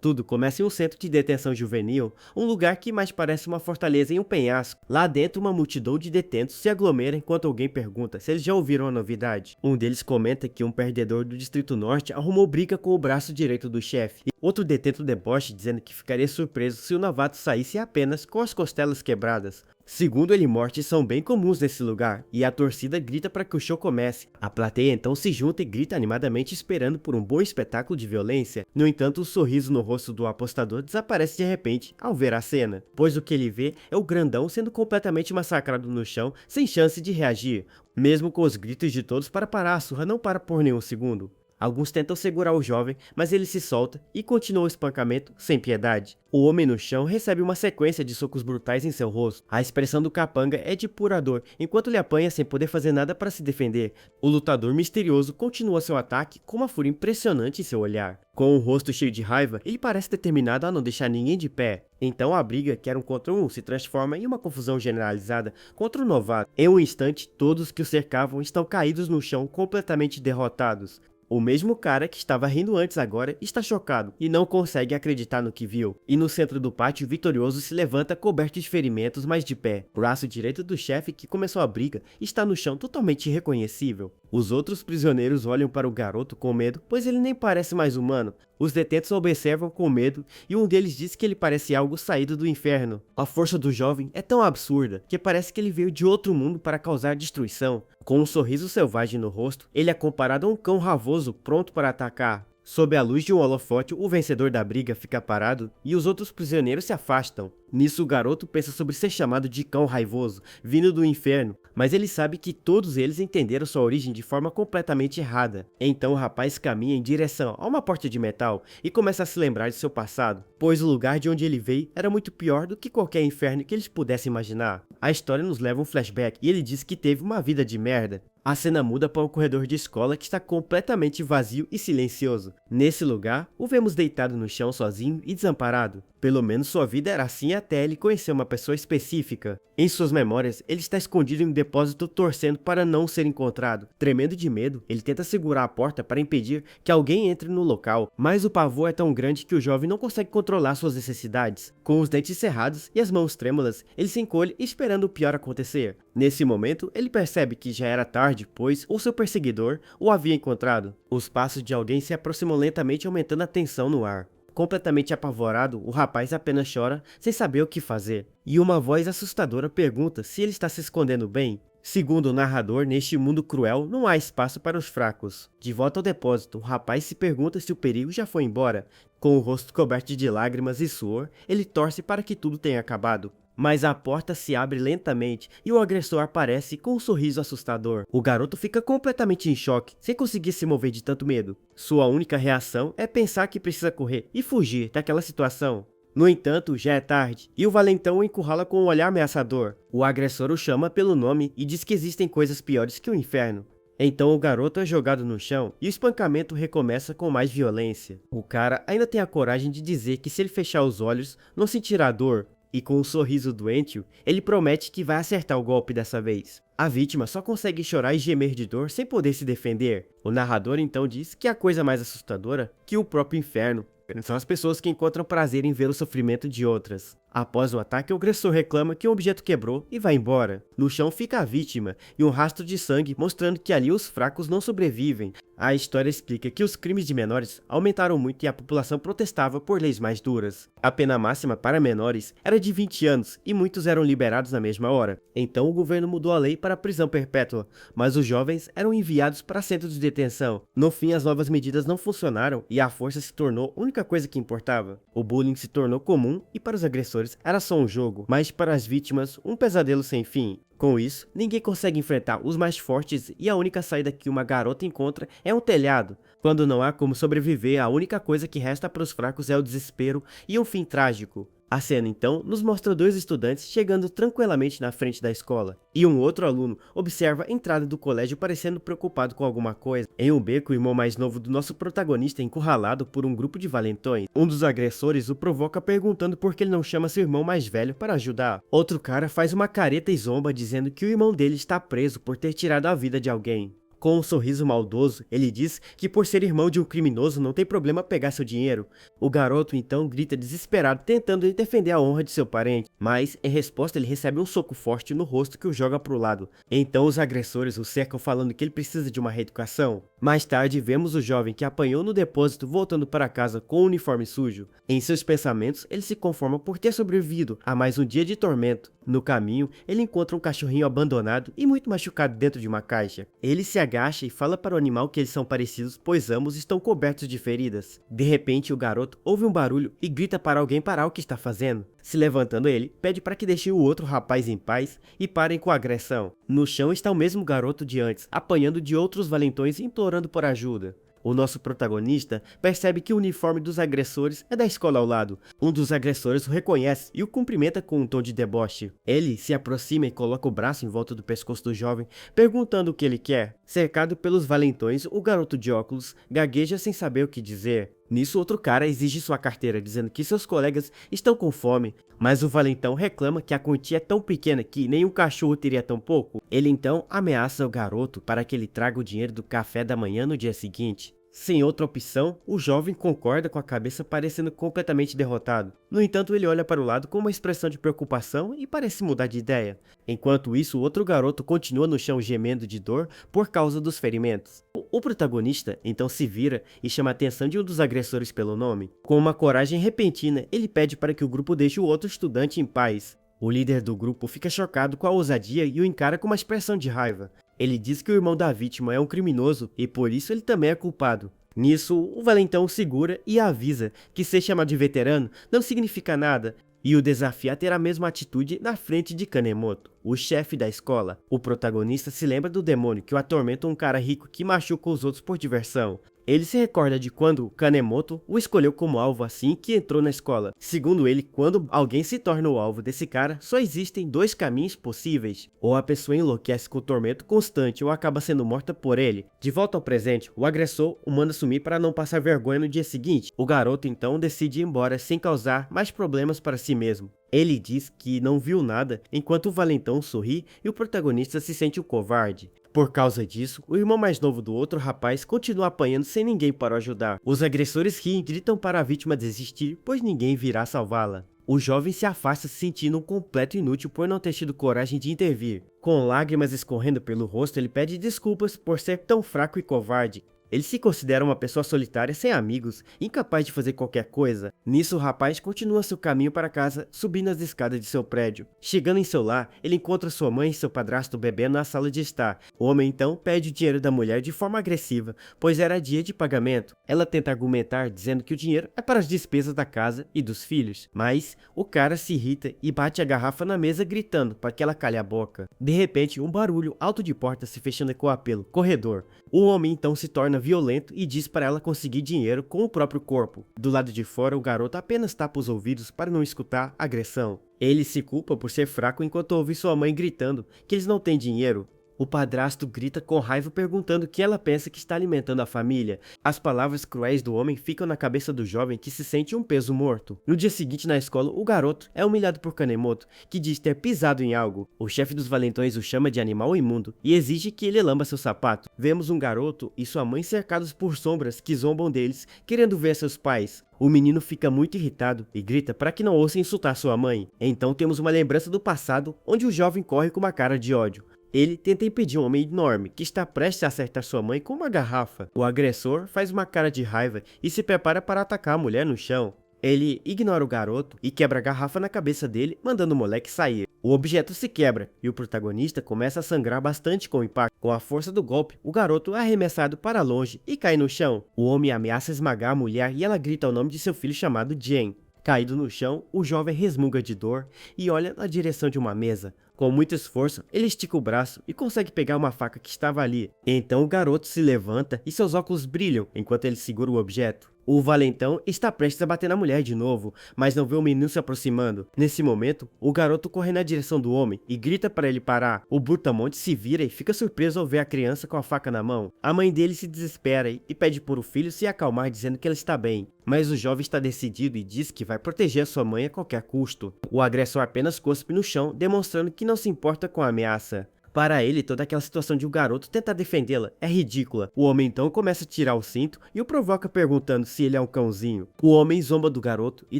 Tudo começa em um centro de detenção juvenil, um lugar que mais parece uma fortaleza em um penhasco. Lá dentro, uma multidão de detentos se aglomera enquanto alguém pergunta se eles já ouviram a novidade. Um deles comenta que um perdedor do Distrito Norte arrumou briga com o braço direito do chefe. Outro detento deboche dizendo que ficaria surpreso se o novato saísse apenas com as costelas quebradas. Segundo ele, mortes são bem comuns nesse lugar, e a torcida grita para que o show comece. A plateia então se junta e grita animadamente esperando por um bom espetáculo de violência. No entanto, o sorriso no rosto do apostador desaparece de repente ao ver a cena, pois o que ele vê é o grandão sendo completamente massacrado no chão, sem chance de reagir. Mesmo com os gritos de todos para parar, a surra não para por nenhum segundo. Alguns tentam segurar o jovem, mas ele se solta e continua o espancamento sem piedade. O homem no chão recebe uma sequência de socos brutais em seu rosto. A expressão do capanga é de pura dor, enquanto ele apanha sem poder fazer nada para se defender. O lutador misterioso continua seu ataque com uma fúria impressionante em seu olhar. Com o rosto cheio de raiva, ele parece determinado a não deixar ninguém de pé. Então a briga, que era um contra um, se transforma em uma confusão generalizada contra o novato. Em um instante, todos que o cercavam estão caídos no chão completamente derrotados. O mesmo cara que estava rindo antes agora está chocado e não consegue acreditar no que viu. E no centro do pátio, o vitorioso se levanta coberto de ferimentos, mas de pé. O braço direito do chefe que começou a briga está no chão totalmente irreconhecível. Os outros prisioneiros olham para o garoto com medo, pois ele nem parece mais humano. Os detentos o observam com medo e um deles diz que ele parece algo saído do inferno. A força do jovem é tão absurda que parece que ele veio de outro mundo para causar destruição. Com um sorriso selvagem no rosto, ele é comparado a um cão ravoso pronto para atacar. Sob a luz de um holofote, o vencedor da briga fica parado e os outros prisioneiros se afastam. Nisso, o garoto pensa sobre ser chamado de cão raivoso, vindo do inferno, mas ele sabe que todos eles entenderam sua origem de forma completamente errada. Então o rapaz caminha em direção a uma porta de metal e começa a se lembrar de seu passado, pois o lugar de onde ele veio era muito pior do que qualquer inferno que eles pudessem imaginar. A história nos leva a um flashback e ele diz que teve uma vida de merda. A cena muda para um corredor de escola que está completamente vazio e silencioso. Nesse lugar, o vemos deitado no chão sozinho e desamparado. Pelo menos sua vida era assim até ele conhecer uma pessoa específica. Em suas memórias, ele está escondido em um depósito torcendo para não ser encontrado. Tremendo de medo, ele tenta segurar a porta para impedir que alguém entre no local, mas o pavor é tão grande que o jovem não consegue controlar suas necessidades. Com os dentes cerrados e as mãos trêmulas, ele se encolhe esperando o pior acontecer. Nesse momento, ele percebe que já era tarde, pois o seu perseguidor o havia encontrado. Os passos de alguém se aproximam lentamente, aumentando a tensão no ar. Completamente apavorado, o rapaz apenas chora, sem saber o que fazer. E uma voz assustadora pergunta se ele está se escondendo bem. Segundo o narrador, neste mundo cruel não há espaço para os fracos. De volta ao depósito, o rapaz se pergunta se o perigo já foi embora. Com o rosto coberto de lágrimas e suor, ele torce para que tudo tenha acabado. Mas a porta se abre lentamente e o agressor aparece com um sorriso assustador. O garoto fica completamente em choque, sem conseguir se mover de tanto medo. Sua única reação é pensar que precisa correr e fugir daquela situação. No entanto, já é tarde, e o valentão o encurrala com um olhar ameaçador. O agressor o chama pelo nome e diz que existem coisas piores que o inferno. Então o garoto é jogado no chão e o espancamento recomeça com mais violência. O cara ainda tem a coragem de dizer que se ele fechar os olhos, não sentirá dor. E com um sorriso doentio, ele promete que vai acertar o golpe dessa vez. A vítima só consegue chorar e gemer de dor sem poder se defender. O narrador então diz que a coisa mais assustadora que o próprio inferno são as pessoas que encontram prazer em ver o sofrimento de outras. Após o ataque, o agressor reclama que um objeto quebrou e vai embora. No chão fica a vítima e um rastro de sangue mostrando que ali os fracos não sobrevivem. A história explica que os crimes de menores aumentaram muito e a população protestava por leis mais duras. A pena máxima para menores era de 20 anos e muitos eram liberados na mesma hora. Então o governo mudou a lei para a prisão perpétua, mas os jovens eram enviados para centros de detenção. No fim, as novas medidas não funcionaram e a força se tornou a única coisa que importava. O bullying se tornou comum e para os agressores era só um jogo, mas para as vítimas, um pesadelo sem fim. Com isso, ninguém consegue enfrentar os mais fortes e a única saída que uma garota encontra é um telhado. Quando não há como sobreviver, a única coisa que resta para os fracos é o desespero e um fim trágico. A cena então nos mostra dois estudantes chegando tranquilamente na frente da escola, e um outro aluno observa a entrada do colégio parecendo preocupado com alguma coisa. Em um beco, o irmão mais novo do nosso protagonista é encurralado por um grupo de valentões. Um dos agressores o provoca perguntando por que ele não chama seu irmão mais velho para ajudar. Outro cara faz uma careta e zomba dizendo que o irmão dele está preso por ter tirado a vida de alguém. Com um sorriso maldoso, ele diz que por ser irmão de um criminoso não tem problema pegar seu dinheiro. O garoto então grita desesperado tentando defender a honra de seu parente, mas em resposta ele recebe um soco forte no rosto que o joga pro lado. Então os agressores o cercam falando que ele precisa de uma reeducação. Mais tarde vemos o jovem que apanhou no depósito voltando para casa com o uniforme sujo. Em seus pensamentos, ele se conforma por ter sobrevivido a mais um dia de tormento. No caminho, ele encontra um cachorrinho abandonado e muito machucado dentro de uma caixa. Ele se agacha e fala para o animal que eles são parecidos, pois ambos estão cobertos de feridas. De repente, o garoto ouve um barulho e grita para alguém parar o que está fazendo. Se levantando ele, pede para que deixem o outro rapaz em paz e parem com a agressão. No chão está o mesmo garoto de antes, apanhando de outros valentões e implorando por ajuda. O nosso protagonista percebe que o uniforme dos agressores é da escola ao lado. Um dos agressores o reconhece e o cumprimenta com um tom de deboche. Ele se aproxima e coloca o braço em volta do pescoço do jovem, perguntando o que ele quer. Cercado pelos valentões, o garoto de óculos gagueja sem saber o que dizer. Nisso, outro cara exige sua carteira, dizendo que seus colegas estão com fome, mas o valentão reclama que a quantia é tão pequena que nenhum cachorro teria tão pouco. Ele então ameaça o garoto para que ele traga o dinheiro do café da manhã no dia seguinte. Sem outra opção, o jovem concorda com a cabeça parecendo completamente derrotado. No entanto, ele olha para o lado com uma expressão de preocupação e parece mudar de ideia. Enquanto isso, o outro garoto continua no chão gemendo de dor por causa dos ferimentos. O protagonista então se vira e chama a atenção de um dos agressores pelo nome. Com uma coragem repentina, ele pede para que o grupo deixe o outro estudante em paz. O líder do grupo fica chocado com a ousadia e o encara com uma expressão de raiva. Ele diz que o irmão da vítima é um criminoso e por isso ele também é culpado. Nisso, o valentão o segura e avisa que ser chamado de veterano não significa nada e o desafia a ter a mesma atitude na frente de Kanemoto, o chefe da escola. O protagonista se lembra do demônio que o atormenta, um cara rico que machuca os outros por diversão. Ele se recorda de quando Kanemoto o escolheu como alvo assim que entrou na escola. Segundo ele, quando alguém se torna o alvo desse cara, só existem dois caminhos possíveis. Ou a pessoa enlouquece com o tormento constante ou acaba sendo morta por ele. De volta ao presente, o agressor o manda sumir para não passar vergonha no dia seguinte. O garoto então decide ir embora sem causar mais problemas para si mesmo. Ele diz que não viu nada, enquanto o valentão sorri e o protagonista se sente um covarde. Por causa disso, o irmão mais novo do outro rapaz continua apanhando sem ninguém para o ajudar. Os agressores riem e gritam para a vítima desistir, pois ninguém virá salvá-la. O jovem se afasta se sentindo um completo inútil por não ter tido coragem de intervir. Com lágrimas escorrendo pelo rosto, ele pede desculpas por ser tão fraco e covarde. Ele se considera uma pessoa solitária, sem amigos, incapaz de fazer qualquer coisa. Nisso, o rapaz continua seu caminho para casa, subindo as escadas de seu prédio. Chegando em seu lar, ele encontra sua mãe e seu padrasto bebendo na sala de estar. O homem então pede o dinheiro da mulher de forma agressiva, pois era dia de pagamento. Ela tenta argumentar, dizendo que o dinheiro é para as despesas da casa e dos filhos, mas o cara se irrita e bate a garrafa na mesa gritando para que ela calhe a boca. De repente, um barulho alto de porta se fechando ecoa pelo corredor. O homem então se torna violento e diz para ela conseguir dinheiro com o próprio corpo. Do lado de fora, o garoto apenas tapa os ouvidos para não escutar a agressão. Ele se culpa por ser fraco enquanto ouve sua mãe gritando que eles não têm dinheiro. O padrasto grita com raiva perguntando que ela pensa que está alimentando a família. As palavras cruéis do homem ficam na cabeça do jovem que se sente um peso morto. No dia seguinte na escola, o garoto é humilhado por Kanemoto, que diz ter pisado em algo. O chefe dos valentões o chama de animal imundo e exige que ele lamba seu sapato. Vemos um garoto e sua mãe cercados por sombras que zombam deles, querendo ver seus pais. O menino fica muito irritado e grita para que não ouça insultar sua mãe. Então temos uma lembrança do passado, onde o jovem corre com uma cara de ódio. Ele tenta impedir um homem enorme que está prestes a acertar sua mãe com uma garrafa. O agressor faz uma cara de raiva e se prepara para atacar a mulher no chão. Ele ignora o garoto e quebra a garrafa na cabeça dele, mandando o moleque sair. O objeto se quebra e o protagonista começa a sangrar bastante com o impacto. Com a força do golpe, o garoto é arremessado para longe e cai no chão. O homem ameaça esmagar a mulher e ela grita o nome de seu filho chamado Jen. Caído no chão, o jovem resmunga de dor e olha na direção de uma mesa. Com muito esforço, ele estica o braço e consegue pegar uma faca que estava ali. Então o garoto se levanta e seus óculos brilham enquanto ele segura o objeto. O valentão está prestes a bater na mulher de novo, mas não vê o menino se aproximando. Nesse momento, o garoto corre na direção do homem e grita para ele parar. O brutamonte se vira e fica surpreso ao ver a criança com a faca na mão. A mãe dele se desespera e pede para o filho se acalmar, dizendo que ela está bem. Mas o jovem está decidido e diz que vai proteger a sua mãe a qualquer custo. O agressor apenas cospe no chão, demonstrando que não se importa com a ameaça. Para ele, toda aquela situação de um garoto tentar defendê-la é ridícula. O homem então começa a tirar o cinto e o provoca perguntando se ele é um cãozinho. O homem zomba do garoto e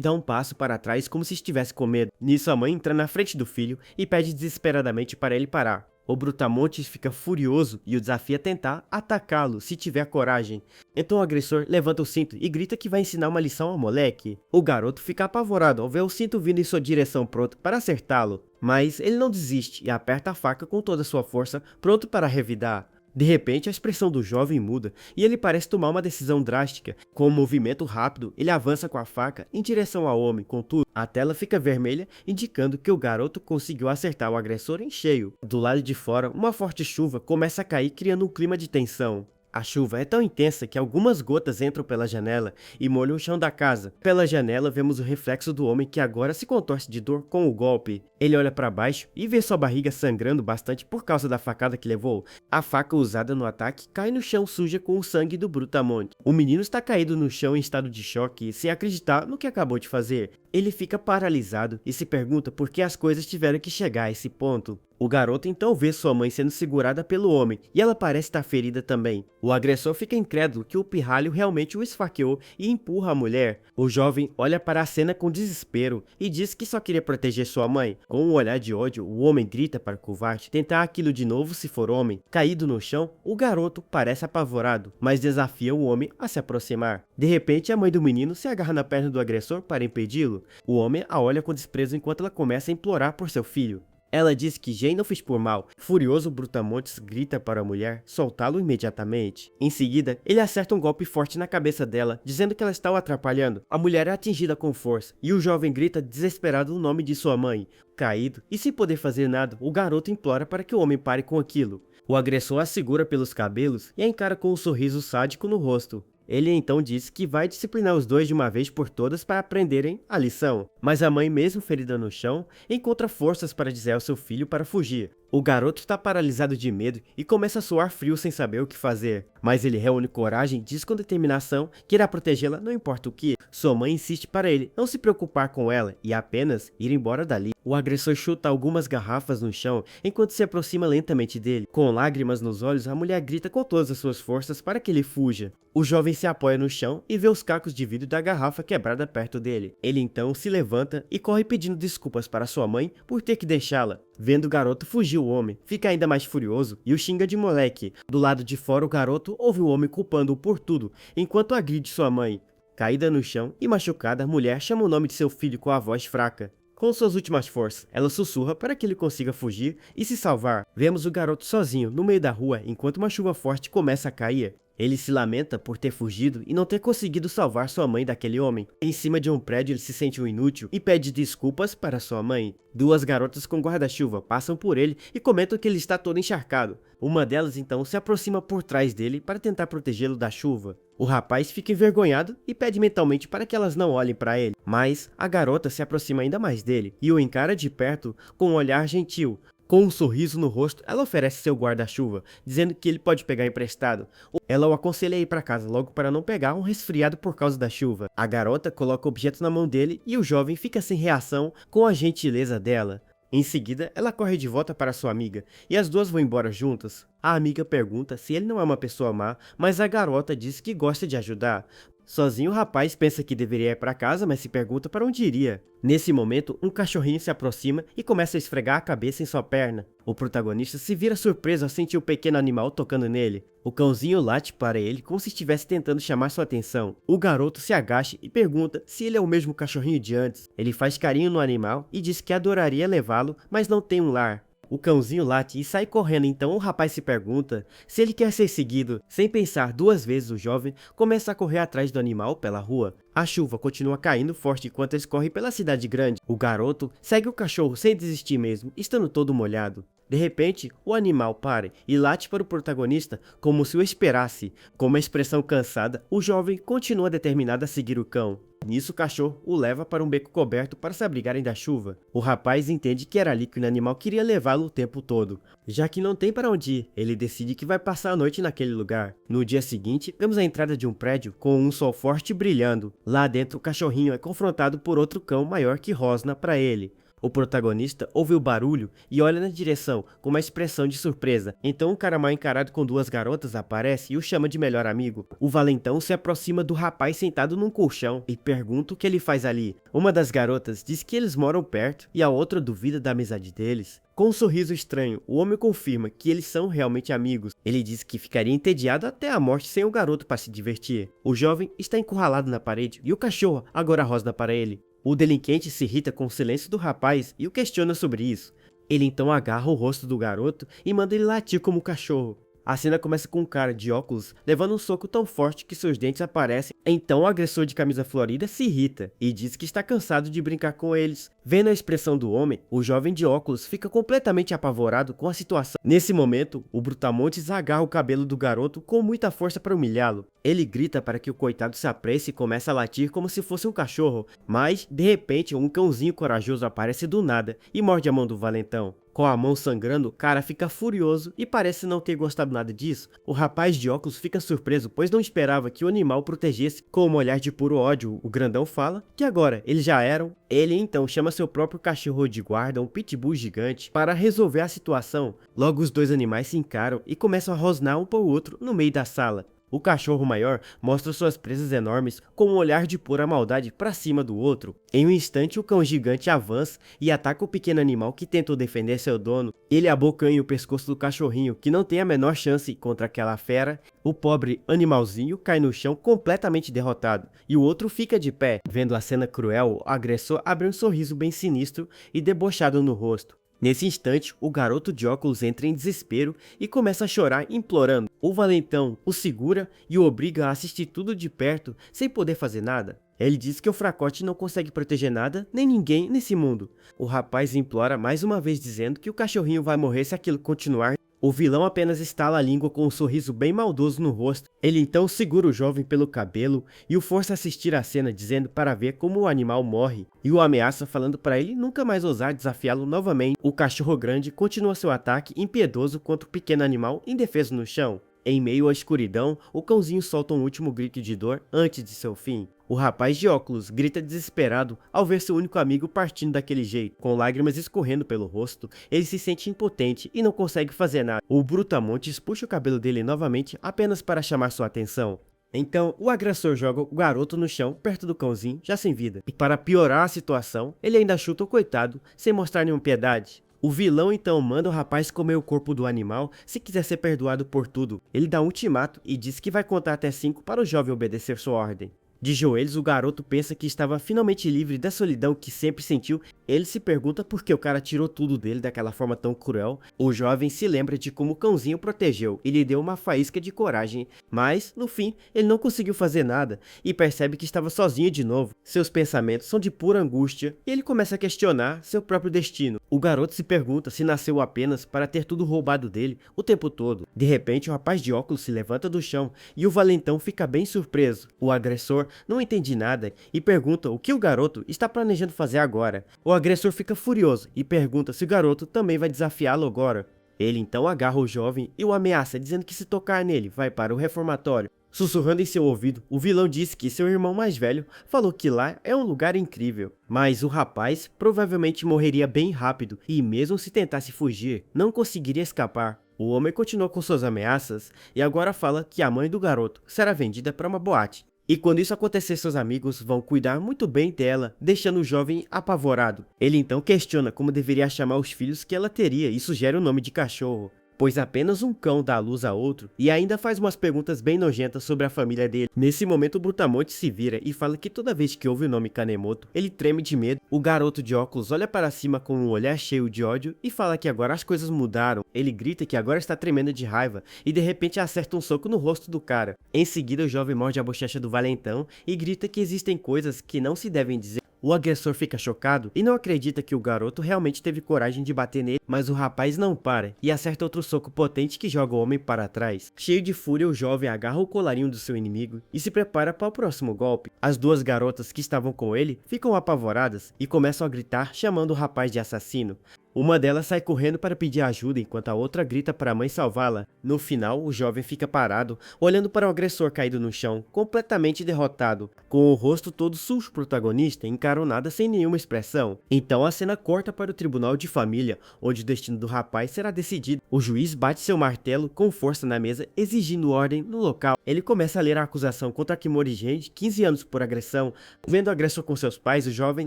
dá um passo para trás como se estivesse com medo. Nisso a mãe entra na frente do filho e pede desesperadamente para ele parar. O Brutamontes fica furioso e o desafia a tentar atacá-lo se tiver coragem. Então o agressor levanta o cinto e grita que vai ensinar uma lição ao moleque. O garoto fica apavorado ao ver o cinto vindo em sua direção pronto para acertá-lo. Mas ele não desiste e aperta a faca com toda a sua força, pronto para revidar. De repente, a expressão do jovem muda e ele parece tomar uma decisão drástica. Com um movimento rápido, ele avança com a faca em direção ao homem. Contudo, a tela fica vermelha, indicando que o garoto conseguiu acertar o agressor em cheio. Do lado de fora, uma forte chuva começa a cair, criando um clima de tensão. A chuva é tão intensa que algumas gotas entram pela janela e molham o chão da casa. Pela janela vemos o reflexo do homem que agora se contorce de dor com o golpe. Ele olha para baixo e vê sua barriga sangrando bastante por causa da facada que levou. A faca usada no ataque cai no chão suja com o sangue do Brutamonte. O menino está caído no chão em estado de choque, sem acreditar no que acabou de fazer. Ele fica paralisado e se pergunta por que as coisas tiveram que chegar a esse ponto. O garoto então vê sua mãe sendo segurada pelo homem e ela parece estar ferida também. O agressor fica incrédulo que o pirralho realmente o esfaqueou e empurra a mulher. O jovem olha para a cena com desespero e diz que só queria proteger sua mãe. Com um olhar de ódio, o homem grita para o covarde tentar aquilo de novo se for homem. Caído no chão, o garoto parece apavorado, mas desafia o homem a se aproximar. De repente, a mãe do menino se agarra na perna do agressor para impedi-lo. O homem a olha com desprezo enquanto ela começa a implorar por seu filho. Ela diz que Jane não fez por mal. Furioso, Brutamontes grita para a mulher soltá-lo imediatamente. Em seguida, ele acerta um golpe forte na cabeça dela, dizendo que ela está o atrapalhando. A mulher é atingida com força, e o jovem grita desesperado o nome de sua mãe. Caído, e sem poder fazer nada, o garoto implora para que o homem pare com aquilo. O agressor a segura pelos cabelos e a encara com um sorriso sádico no rosto. Ele então diz que vai disciplinar os dois de uma vez por todas para aprenderem a lição. Mas a mãe, mesmo ferida no chão, encontra forças para dizer ao seu filho para fugir. O garoto está paralisado de medo e começa a suar frio sem saber o que fazer. Mas ele reúne coragem e diz com determinação que irá protegê-la não importa o que. Sua mãe insiste para ele não se preocupar com ela e apenas ir embora dali. O agressor chuta algumas garrafas no chão enquanto se aproxima lentamente dele. Com lágrimas nos olhos, a mulher grita com todas as suas forças para que ele fuja. O jovem se apoia no chão e vê os cacos de vidro da garrafa quebrada perto dele. Ele então se levanta e corre pedindo desculpas para sua mãe por ter que deixá-la. Vendo o garoto fugir, o homem fica ainda mais furioso e o xinga de moleque. Do lado de fora, o garoto ouve o homem culpando-o por tudo, enquanto agride sua mãe. Caída no chão e machucada, a mulher chama o nome de seu filho com a voz fraca. Com suas últimas forças, ela sussurra para que ele consiga fugir e se salvar. Vemos o garoto sozinho no meio da rua enquanto uma chuva forte começa a cair. Ele se lamenta por ter fugido e não ter conseguido salvar sua mãe daquele homem. Em cima de um prédio, ele se sente um inútil e pede desculpas para sua mãe. Duas garotas com guarda-chuva passam por ele e comentam que ele está todo encharcado. Uma delas então se aproxima por trás dele para tentar protegê-lo da chuva. O rapaz fica envergonhado e pede mentalmente para que elas não olhem para ele. Mas a garota se aproxima ainda mais dele e o encara de perto com um olhar gentil. Com um sorriso no rosto, ela oferece seu guarda-chuva, dizendo que ele pode pegar emprestado. Ela o aconselha a ir para casa logo para não pegar um resfriado por causa da chuva. A garota coloca o objeto na mão dele e o jovem fica sem reação com a gentileza dela. Em seguida, ela corre de volta para sua amiga e as duas vão embora juntas. A amiga pergunta se ele não é uma pessoa má, mas a garota diz que gosta de ajudar. Sozinho, o rapaz pensa que deveria ir para casa, mas se pergunta para onde iria. Nesse momento, um cachorrinho se aproxima e começa a esfregar a cabeça em sua perna. O protagonista se vira surpreso ao sentir o pequeno animal tocando nele. O cãozinho late para ele como se estivesse tentando chamar sua atenção. O garoto se agacha e pergunta se ele é o mesmo cachorrinho de antes. Ele faz carinho no animal e diz que adoraria levá-lo, mas não tem um lar. O cãozinho late e sai correndo, então o rapaz se pergunta se ele quer ser seguido. Sem pensar duas vezes, o jovem começa a correr atrás do animal pela rua. A chuva continua caindo forte enquanto eles correm pela cidade grande. O garoto segue o cachorro sem desistir mesmo, estando todo molhado. De repente, o animal para e late para o protagonista como se o esperasse. Com uma expressão cansada, o jovem continua determinado a seguir o cão. Nisso, o cachorro o leva para um beco coberto para se abrigarem da chuva. O rapaz entende que era ali que o animal queria levá-lo o tempo todo. Já que não tem para onde ir, ele decide que vai passar a noite naquele lugar. No dia seguinte, vemos a entrada de um prédio com um sol forte brilhando. Lá dentro, o cachorrinho é confrontado por outro cão maior que rosna para ele. O protagonista ouve o barulho e olha na direção com uma expressão de surpresa. Então um cara mal encarado com duas garotas aparece e o chama de melhor amigo. O valentão se aproxima do rapaz sentado num colchão e pergunta o que ele faz ali. Uma das garotas diz que eles moram perto e a outra duvida da amizade deles. Com um sorriso estranho, o homem confirma que eles são realmente amigos. Ele diz que ficaria entediado até a morte sem o garoto para se divertir. O jovem está encurralado na parede e o cachorro agora rosna para ele. O delinquente se irrita com o silêncio do rapaz e o questiona sobre isso. Ele então agarra o rosto do garoto e manda ele latir como um cachorro. A cena começa com um cara de óculos levando um soco tão forte que seus dentes aparecem. Então o agressor de camisa florida se irrita e diz que está cansado de brincar com eles. Vendo a expressão do homem, o jovem de óculos fica completamente apavorado com a situação. Nesse momento, o Brutamontes agarra o cabelo do garoto com muita força para humilhá-lo. Ele grita para que o coitado se apresse e comece a latir como se fosse um cachorro, mas, de repente, um cãozinho corajoso aparece do nada e morde a mão do valentão. Com a mão sangrando, o cara fica furioso e parece não ter gostado nada disso. O rapaz de óculos fica surpreso, pois não esperava que o animal protegesse. Com um olhar de puro ódio, o grandão fala que agora eles já eram. Ele então chama seu próprio cachorro de guarda, um pitbull gigante, para resolver a situação. Logo os dois animais se encaram e começam a rosnar um para o outro no meio da sala. O cachorro maior mostra suas presas enormes com um olhar de pura maldade para cima do outro. Em um instante, o cão gigante avança e ataca o pequeno animal que tentou defender seu dono. Ele abocanha o pescoço do cachorrinho, que não tem a menor chance contra aquela fera. O pobre animalzinho cai no chão completamente derrotado, e o outro fica de pé. Vendo a cena cruel, o agressor abre um sorriso bem sinistro e debochado no rosto. Nesse instante, o garoto de óculos entra em desespero e começa a chorar implorando. O valentão o segura e o obriga a assistir tudo de perto sem poder fazer nada. Ele diz que o fracote não consegue proteger nada nem ninguém nesse mundo. O rapaz implora mais uma vez dizendo que o cachorrinho vai morrer se aquilo continuar. O vilão apenas estala a língua com um sorriso bem maldoso no rosto. Ele então segura o jovem pelo cabelo e o força a assistir a cena dizendo para ver como o animal morre. E o ameaça falando para ele nunca mais ousar desafiá-lo novamente. O cachorro grande continua seu ataque impiedoso contra o pequeno animal indefeso no chão. Em meio à escuridão, o cãozinho solta um último grito de dor antes de seu fim. O rapaz de óculos grita desesperado ao ver seu único amigo partindo daquele jeito. Com lágrimas escorrendo pelo rosto, ele se sente impotente e não consegue fazer nada. O Brutamontes puxa o cabelo dele novamente apenas para chamar sua atenção. Então, o agressor joga o garoto no chão, perto do cãozinho, já sem vida. E para piorar a situação, ele ainda chuta o coitado, sem mostrar nenhuma piedade. O vilão então manda o rapaz comer o corpo do animal se quiser ser perdoado por tudo. Ele dá um ultimato e diz que vai contar até 5 para o jovem obedecer sua ordem. De joelhos, o garoto pensa que estava finalmente livre da solidão que sempre sentiu. Ele se pergunta por que o cara tirou tudo dele daquela forma tão cruel. O jovem se lembra de como o cãozinho o protegeu e lhe deu uma faísca de coragem, mas, no fim, ele não conseguiu fazer nada e percebe que estava sozinho de novo. Seus pensamentos são de pura angústia e ele começa a questionar seu próprio destino. O garoto se pergunta se nasceu apenas para ter tudo roubado dele o tempo todo. De repente, o rapaz de óculos se levanta do chão e o valentão fica bem surpreso. O agressor não entende nada e pergunta o que o garoto está planejando fazer agora. O agressor fica furioso e pergunta se o garoto também vai desafiá-lo agora. Ele então agarra o jovem e o ameaça, dizendo que se tocar nele, vai para o reformatório. Sussurrando em seu ouvido, o vilão disse que seu irmão mais velho falou que lá é um lugar incrível. Mas o rapaz provavelmente morreria bem rápido e mesmo se tentasse fugir, não conseguiria escapar. O homem continuou com suas ameaças e agora fala que a mãe do garoto será vendida para uma boate. E quando isso acontecer, seus amigos vão cuidar muito bem dela, deixando o jovem apavorado. Ele então questiona como deveria chamar os filhos que ela teria e sugere o nome de cachorro, pois apenas um cão dá luz a outro, e ainda faz umas perguntas bem nojentas sobre a família dele. Nesse momento, o Brutamontes se vira e fala que toda vez que ouve o nome Kanemoto, ele treme de medo. O garoto de óculos olha para cima com um olhar cheio de ódio e fala que agora as coisas mudaram. Ele grita que agora está tremendo de raiva e de repente acerta um soco no rosto do cara. Em seguida, o jovem morde a bochecha do valentão e grita que existem coisas que não se devem dizer. O agressor fica chocado e não acredita que o garoto realmente teve coragem de bater nele, mas o rapaz não para e acerta outro soco potente que joga o homem para trás. Cheio de fúria, o jovem agarra o colarinho do seu inimigo e se prepara para o próximo golpe. As duas garotas que estavam com ele ficam apavoradas e começam a gritar chamando o rapaz de assassino. Uma delas sai correndo para pedir ajuda enquanto a outra grita para a mãe salvá-la. No final, o jovem fica parado, olhando para o agressor caído no chão, completamente derrotado. Com o rosto todo sujo, o protagonista encara o nada sem nenhuma expressão. Então a cena corta para o tribunal de família, onde o destino do rapaz será decidido. O juiz bate seu martelo com força na mesa, exigindo ordem no local. Ele começa a ler a acusação contra Kimori Gen, de 15 anos por agressão. Vendo o agressor com seus pais, o jovem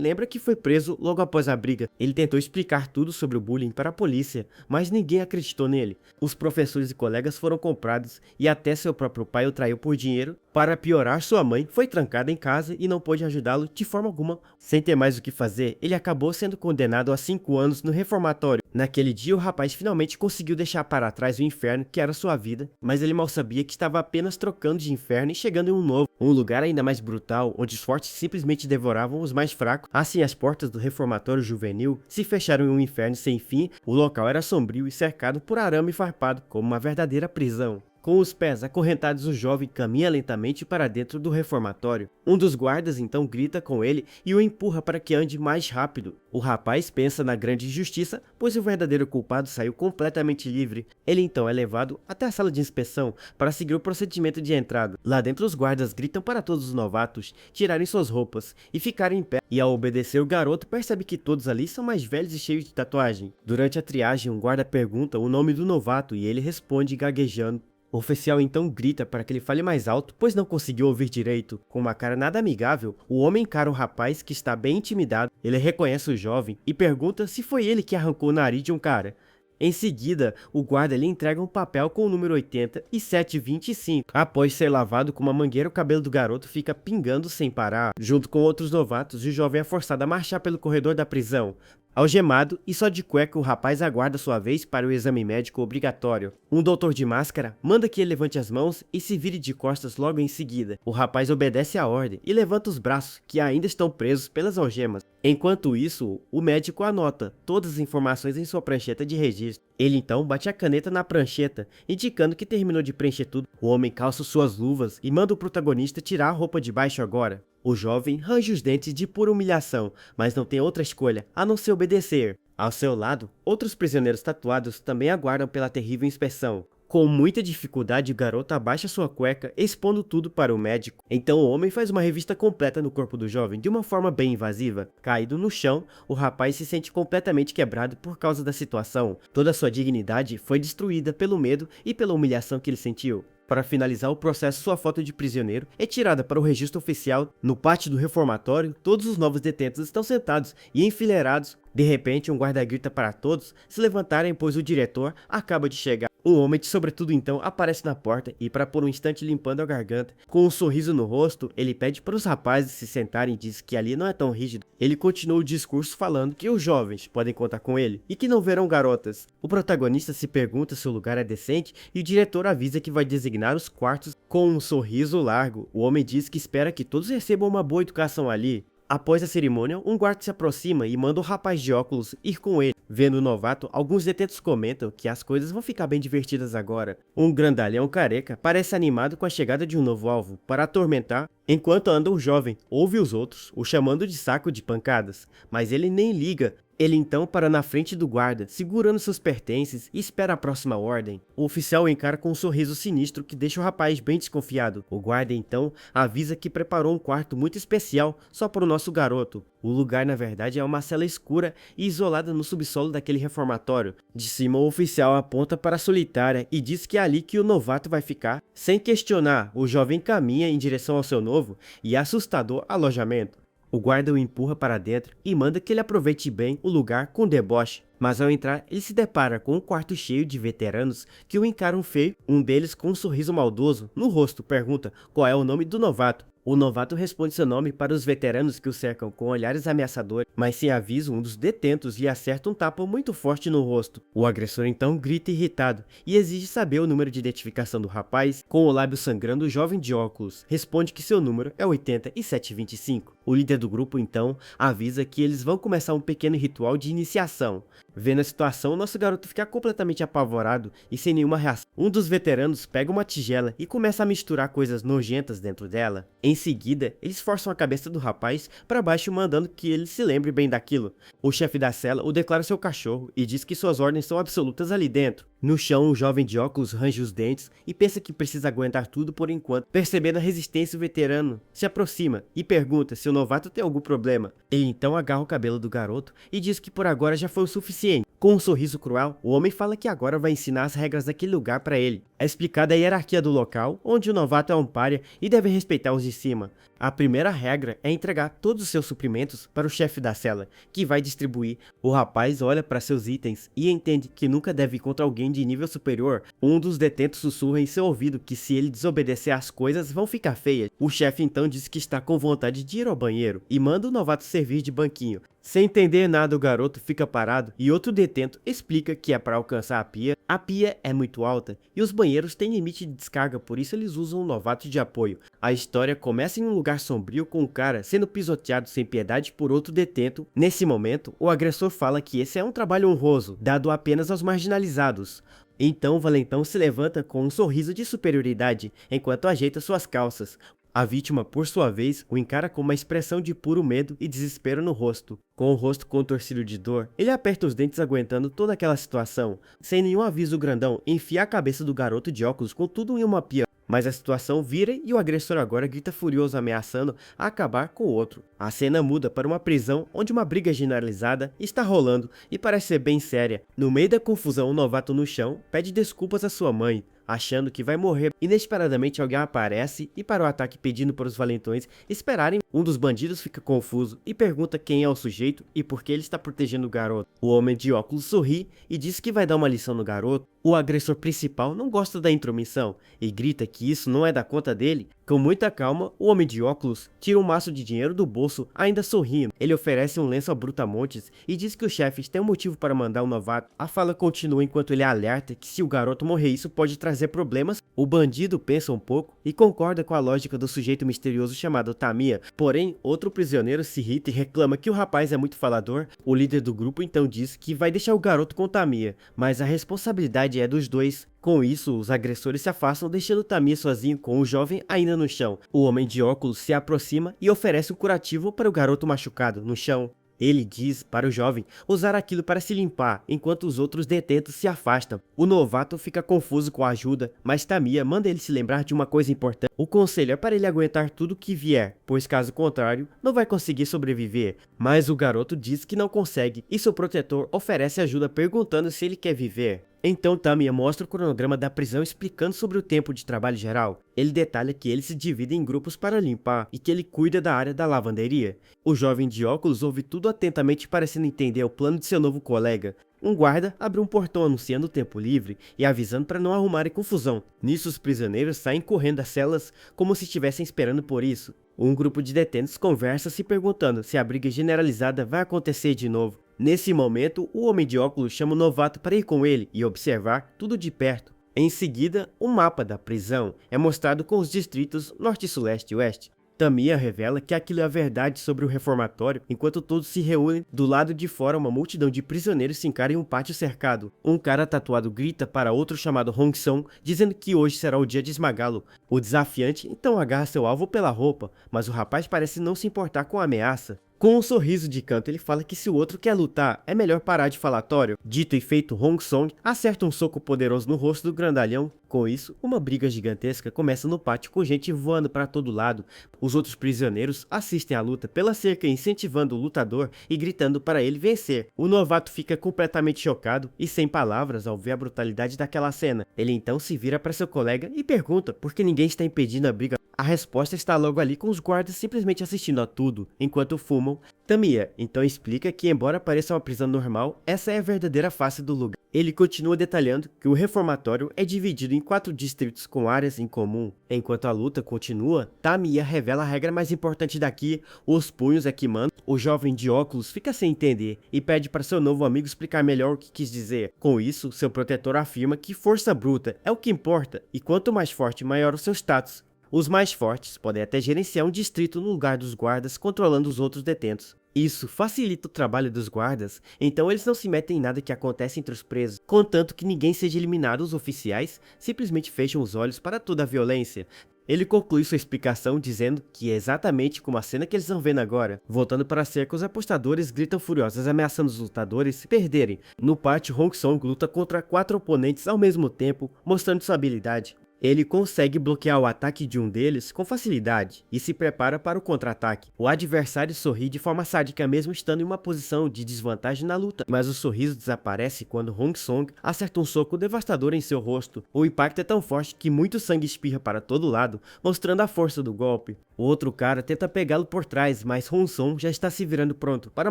lembra que foi preso logo após a briga. Ele tentou explicar tudo sobre o bullying para a polícia, mas ninguém acreditou nele. Os professores e colegas foram comprados e até seu próprio pai o traiu por dinheiro. Para piorar, sua mãe foi trancada em casa e não pôde ajudá-lo de forma alguma. Sem ter mais o que fazer, ele acabou sendo condenado a 5 anos no reformatório. Naquele dia, o rapaz finalmente conseguiu deixar para trás o inferno que era sua vida, mas ele mal sabia que estava apenas trocando de inferno e chegando em um novo, um lugar ainda mais brutal, onde os fortes simplesmente devoravam os mais fracos. Assim, as portas do reformatório juvenil se fecharam em um inferno sem fim. O local era sombrio e cercado por arame farpado, como uma verdadeira prisão. Com os pés acorrentados, o jovem caminha lentamente para dentro do reformatório. Um dos guardas então grita com ele e o empurra para que ande mais rápido. O rapaz pensa na grande injustiça, pois o verdadeiro culpado saiu completamente livre. Ele então é levado até a sala de inspeção para seguir o procedimento de entrada. Lá dentro, os guardas gritam para todos os novatos tirarem suas roupas e ficarem em pé. E ao obedecer, o garoto percebe que todos ali são mais velhos e cheios de tatuagem. Durante a triagem, um guarda pergunta o nome do novato e ele responde gaguejando. O oficial então grita para que ele fale mais alto, pois não conseguiu ouvir direito. Com uma cara nada amigável, o homem encara o rapaz que está bem intimidado. Ele reconhece o jovem e pergunta se foi ele que arrancou o nariz de um cara. Em seguida, o guarda lhe entrega um papel com o número 80 e 725. Após ser lavado com uma mangueira, o cabelo do garoto fica pingando sem parar. Junto com outros novatos, o jovem é forçado a marchar pelo corredor da prisão. Algemado e só de cueca, o rapaz aguarda sua vez para o exame médico obrigatório. Um doutor de máscara manda que ele levante as mãos e se vire de costas logo em seguida. O rapaz obedece à ordem e levanta os braços, que ainda estão presos pelas algemas. Enquanto isso, o médico anota todas as informações em sua prancheta de registro. Ele então bate a caneta na prancheta, indicando que terminou de preencher tudo. O homem calça suas luvas e manda o protagonista tirar a roupa de baixo agora. O jovem range os dentes de pura humilhação, mas não tem outra escolha a não ser obedecer. Ao seu lado, outros prisioneiros tatuados também aguardam pela terrível inspeção. Com muita dificuldade, o garoto abaixa sua cueca, expondo tudo para o médico. Então o homem faz uma revista completa no corpo do jovem, de uma forma bem invasiva. Caído no chão, o rapaz se sente completamente quebrado por causa da situação. Toda sua dignidade foi destruída pelo medo e pela humilhação que ele sentiu. Para finalizar o processo, sua foto de prisioneiro é tirada para o registro oficial. No pátio do reformatório, todos os novos detentos estão sentados e enfileirados. De repente, um guarda grita para todos se levantarem, pois o diretor acaba de chegar. Um homem de sobretudo então aparece na porta e, para por um instante limpando a garganta, com um sorriso no rosto, ele pede para os rapazes se sentarem e diz que ali não é tão rígido. Ele continua o discurso falando que os jovens podem contar com ele e que não verão garotas. O protagonista se pergunta se o lugar é decente e o diretor avisa que vai designar os quartos. Com um sorriso largo, o homem diz que espera que todos recebam uma boa educação ali. Após a cerimônia, um guarda se aproxima e manda o rapaz de óculos ir com ele. Vendo o novato, alguns detentos comentam que as coisas vão ficar bem divertidas agora. Um grandalhão careca parece animado com a chegada de um novo alvo para atormentar. Enquanto anda o jovem, ouve os outros o chamando de saco de pancadas, mas ele nem liga. Ele então para na frente do guarda, segurando seus pertences e espera a próxima ordem. O oficial o encara com um sorriso sinistro que deixa o rapaz bem desconfiado. O guarda então avisa que preparou um quarto muito especial só para o nosso garoto. O lugar na verdade é uma cela escura e isolada no subsolo daquele reformatório. De cima o oficial aponta para a solitária e diz que é ali que o novato vai ficar. Sem questionar, o jovem caminha em direção ao seu novo e assustador alojamento. O guarda o empurra para dentro e manda que ele aproveite bem o lugar com deboche. Mas ao entrar, ele se depara com um quarto cheio de veteranos que o encaram feio. Um deles, com um sorriso maldoso no rosto, pergunta qual é o nome do novato. O novato responde seu nome para os veteranos que o cercam com olhares ameaçadores, mas sem aviso, um dos detentos lhe acerta um tapa muito forte no rosto. O agressor então grita irritado e exige saber o número de identificação do rapaz. Com o lábio sangrando, o jovem de óculos responde que seu número é 80 e 725. O líder do grupo então avisa que eles vão começar um pequeno ritual de iniciação. Vendo a situação, nosso garoto fica completamente apavorado e sem nenhuma reação. Um dos veteranos pega uma tigela e começa a misturar coisas nojentas dentro dela. Em seguida, eles forçam a cabeça do rapaz para baixo, mandando que ele se lembre bem daquilo. O chefe da cela o declara seu cachorro e diz que suas ordens são absolutas ali dentro. No chão, o jovem de óculos range os dentes e pensa que precisa aguentar tudo por enquanto. Percebendo a resistência, o veterano se aproxima e pergunta se o novato tem algum problema. Ele então agarra o cabelo do garoto e diz que por agora já foi o suficiente. Com um sorriso cruel, o homem fala que agora vai ensinar as regras daquele lugar para ele. É explicada a hierarquia do local, onde o novato é um pária e deve respeitar os de cima. A primeira regra é entregar todos os seus suprimentos para o chefe da cela, que vai distribuir. O rapaz olha para seus itens e entende que nunca deve ir contra alguém de nível superior. Um dos detentos sussurra em seu ouvido que se ele desobedecer as coisas vão ficar feias. O chefe então diz que está com vontade de ir ao banheiro e manda o novato servir de banquinho. Sem entender nada, o garoto fica parado e outro detento explica que é para alcançar a pia. A pia é muito alta e os banheiros têm limite de descarga, por isso eles usam um novato de apoio. A história começa em um lugar sombrio com o cara sendo pisoteado sem piedade por outro detento. Nesse momento, o agressor fala que esse é um trabalho honroso, dado apenas aos marginalizados. Então o valentão se levanta com um sorriso de superioridade, enquanto ajeita suas calças. A vítima, por sua vez, o encara com uma expressão de puro medo e desespero no rosto. Com o rosto contorcido de dor, ele aperta os dentes aguentando toda aquela situação. Sem nenhum aviso, o grandão enfia a cabeça do garoto de óculos com tudo em uma pia. Mas a situação vira e o agressor agora grita furioso, ameaçando acabar com o outro. A cena muda para uma prisão onde uma briga generalizada está rolando e parece ser bem séria. No meio da confusão, o novato no chão pede desculpas à sua mãe, achando que vai morrer. Inesperadamente alguém aparece e para o ataque, pedindo para os valentões esperarem. Um dos bandidos fica confuso e pergunta quem é o sujeito e por que ele está protegendo o garoto. O homem de óculos sorri e diz que vai dar uma lição no garoto. O agressor principal não gosta da intromissão e grita que isso não é da conta dele. Com muita calma, o homem de óculos tira um maço de dinheiro do bolso, ainda sorrindo. Ele oferece um lenço a Brutamontes e diz que os chefes têm um motivo para mandar o novato. A fala continua enquanto ele alerta que se o garoto morrer, isso pode trazer problemas. O bandido pensa um pouco e concorda com a lógica do sujeito misterioso chamado Tamiya. Porém, outro prisioneiro se irrita e reclama que o rapaz é muito falador. O líder do grupo então diz que vai deixar o garoto com Tamiya, mas a responsabilidade é dos dois. Com isso, os agressores se afastam, deixando Tamiya sozinho com o jovem ainda no chão. O homem de óculos se aproxima e oferece um curativo para o garoto machucado no chão. Ele diz para o jovem usar aquilo para se limpar, enquanto os outros detentos se afastam. O novato fica confuso com a ajuda, mas Tamiya manda ele se lembrar de uma coisa importante. O conselho é para ele aguentar tudo que vier, pois caso contrário, não vai conseguir sobreviver. Mas o garoto diz que não consegue, e seu protetor oferece ajuda perguntando se ele quer viver. Então Tamiya mostra o cronograma da prisão explicando sobre o tempo de trabalho geral. Ele detalha que ele se divide em grupos para limpar e que ele cuida da área da lavanderia. O jovem de óculos ouve tudo atentamente, parecendo entender o plano de seu novo colega. Um guarda abre um portão anunciando o tempo livre e avisando para não arrumarem confusão. Nisso, os prisioneiros saem correndo das celas como se estivessem esperando por isso. Um grupo de detentos conversa se perguntando se a briga generalizada vai acontecer de novo. Nesse momento, o homem de óculos chama o novato para ir com ele e observar tudo de perto. Em seguida, o mapa da prisão é mostrado com os distritos Norte, Sul, Leste e Oeste. Tamiya revela que aquilo é a verdade sobre o reformatório, enquanto todos se reúnem. Do lado de fora, uma multidão de prisioneiros se encara em um pátio cercado. Um cara tatuado grita para outro chamado Hong Song, dizendo que hoje será o dia de esmagá-lo. O desafiante então agarra seu alvo pela roupa, mas o rapaz parece não se importar com a ameaça. Com um sorriso de canto, ele fala que se o outro quer lutar, é melhor parar de falatório. Dito e feito, Hong Song acerta um soco poderoso no rosto do grandalhão. Com isso, uma briga gigantesca começa no pátio com gente voando para todo lado. Os outros prisioneiros assistem à luta pela cerca, incentivando o lutador e gritando para ele vencer. O novato fica completamente chocado e sem palavras ao ver a brutalidade daquela cena. Ele então se vira para seu colega e pergunta por que ninguém está impedindo a briga. A resposta está logo ali, com os guardas simplesmente assistindo a tudo, enquanto fumam. Tamiya então explica que, embora pareça uma prisão normal, essa é a verdadeira face do lugar. Ele continua detalhando que o reformatório é dividido em 4 distritos com áreas em comum. Enquanto a luta continua, Tamiya revela a regra mais importante daqui: os punhos é que mandam. O jovem de óculos fica sem entender e pede para seu novo amigo explicar melhor o que quis dizer. Com isso, seu protetor afirma que força bruta é o que importa e quanto mais forte, maior o seu status. Os mais fortes podem até gerenciar um distrito no lugar dos guardas controlando os outros detentos. Isso facilita o trabalho dos guardas, então eles não se metem em nada que acontece entre os presos, contanto que ninguém seja eliminado. Os oficiais simplesmente fecham os olhos para toda a violência. Ele conclui sua explicação dizendo que é exatamente como a cena que eles estão vendo agora. Voltando para a cerca, os apostadores gritam furiosos, ameaçando os lutadores se perderem. No pátio, Hong Song luta contra 4 oponentes ao mesmo tempo, mostrando sua habilidade. Ele consegue bloquear o ataque de um deles com facilidade e se prepara para o contra-ataque. O adversário sorri de forma sádica mesmo estando em uma posição de desvantagem na luta, mas o sorriso desaparece quando Hong Song acerta um soco devastador em seu rosto. O impacto é tão forte que muito sangue espirra para todo lado, mostrando a força do golpe. O outro cara tenta pegá-lo por trás, mas Hong Song já está se virando pronto para